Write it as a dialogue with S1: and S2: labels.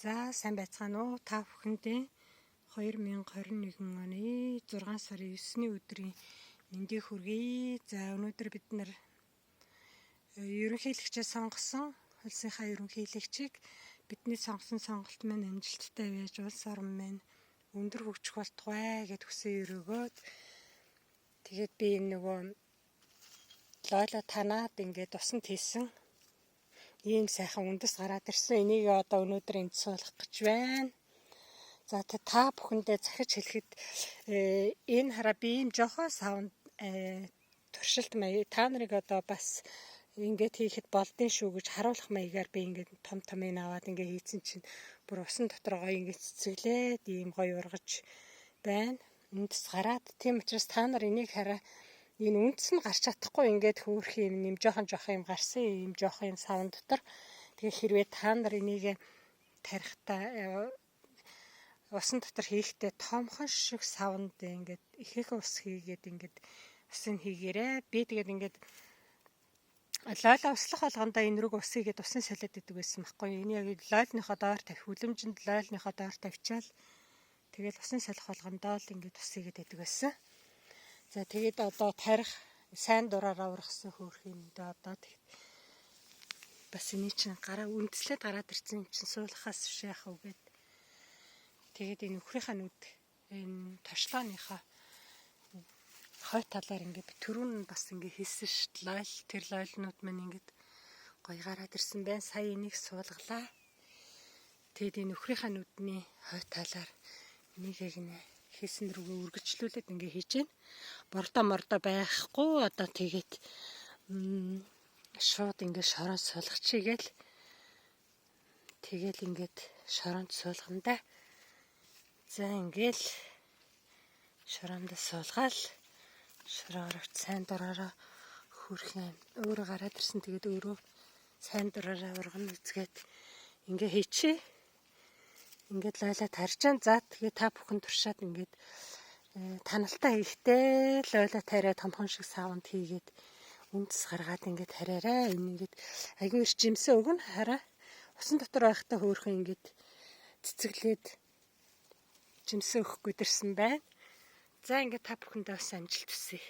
S1: За сайн байцгаана уу та бүхэндээ 2021 оны 6 сарын 9-ний өдрийн мэндийг хүргэе. За өнөөдөр бид нар ерөнхийлөгчөө сонгосон улсынхаа ерөнхийлөгчийг бидний сонгосон сонголт маань амжилттай байж улс орн маань өндөр хөгжих болтугай гэд хүсэн өрөөгөөд тэгээд би энэ нөгөө лойла танаад ингээд усанд хийсэн ийм сайхан үндэс гараад ирсэн. Энийг одоо өнөөдөр энд суулгах гэж байна. За та бүхэндээ захиж хэлэхэд энэ хараа би ийм жоохон савнд туршилт маяг та нарыг одоо бас ингээд хийхэд болдсон шүү гэж харуулах маягаар би ингээд том томыг аваад ингээд хийсэн чинь бүр усан дотор гоё ингээд цэцэглээд ийм гоё ургаж байна. Үндэс гараад тийм учраас та нар энийг хараа энэ үндэс нь гарч чадахгүй ингээд хөөх юм жоохон юм гарсан юм жоохон юм савн дотор. Тэгээ хэрвээ та нар энийг тарихтаа усан дотор хийхдээ томхон шиг савнд ингээд ихээхэн ус хийгээд ингээд усын хийгээрээ би тэгээд ингээд лойла услах болгондоо энэ рүүг ус хийгээд усын солиод идэг байсан байхгүй. Энэ яг лойлныхоо доор тавих хүлэмжинд лойлныхоо доор тавьчаал тэгээд усын солих болгондоо л ингээд ус хийгээд идэг байсан. За тэгээд одоо тарих сайн дураараа ургасан хөөх юм дэ одоо тэгээд бас энэ чинь гараа үндэслээд гараад ирсэн юм чинь суулгахаас биш яах вэ гээд тэгээд энэ өхрийнхаа нүд энэ тошлооныхоо хой талаар ингээд түрүүн бас ингээд хийсэн шүү дээ. Лойл тэр лойлнууд маань ингээд гоё гараад ирсэн байна. Сая энийг суулгалаа. Тэгээд энэ өхрийнхаа нүдний хой талаар энийг гинэ хийсэн рүүгээ үргэлжлүүлээд ингээд хийж байна. Бордоо байхгүй одоо тэгээд шууд ингээд шорон суулгачихъя гээл. Тэгэл ингээд шоронд суулгандаа. За ингээл шоронд суулгаал. Шороорогч сайн дураараа хөрхэн өөрөө гараад ирсэн. Тэгээд өөрөө сайн дураараа ургана үзгээд ингээ хийчихье. Ингээд лойла тарж जैन. За тэгээд та бүхэн туршаад ингээд таналтаа хийхдээ лойла тариа томхон шиг савнд хийгээд үндэс гаргаад ингээд хараарай. Энэ ингээд аягүй их жимсэн өгнө хараа. Усан дотор байхдаа хөөрхөн ингээд цэцэглээд жимсэн өгөхгүй дэрсэн байна. За ингээд та бүхэндээ бас амжилт хүсье.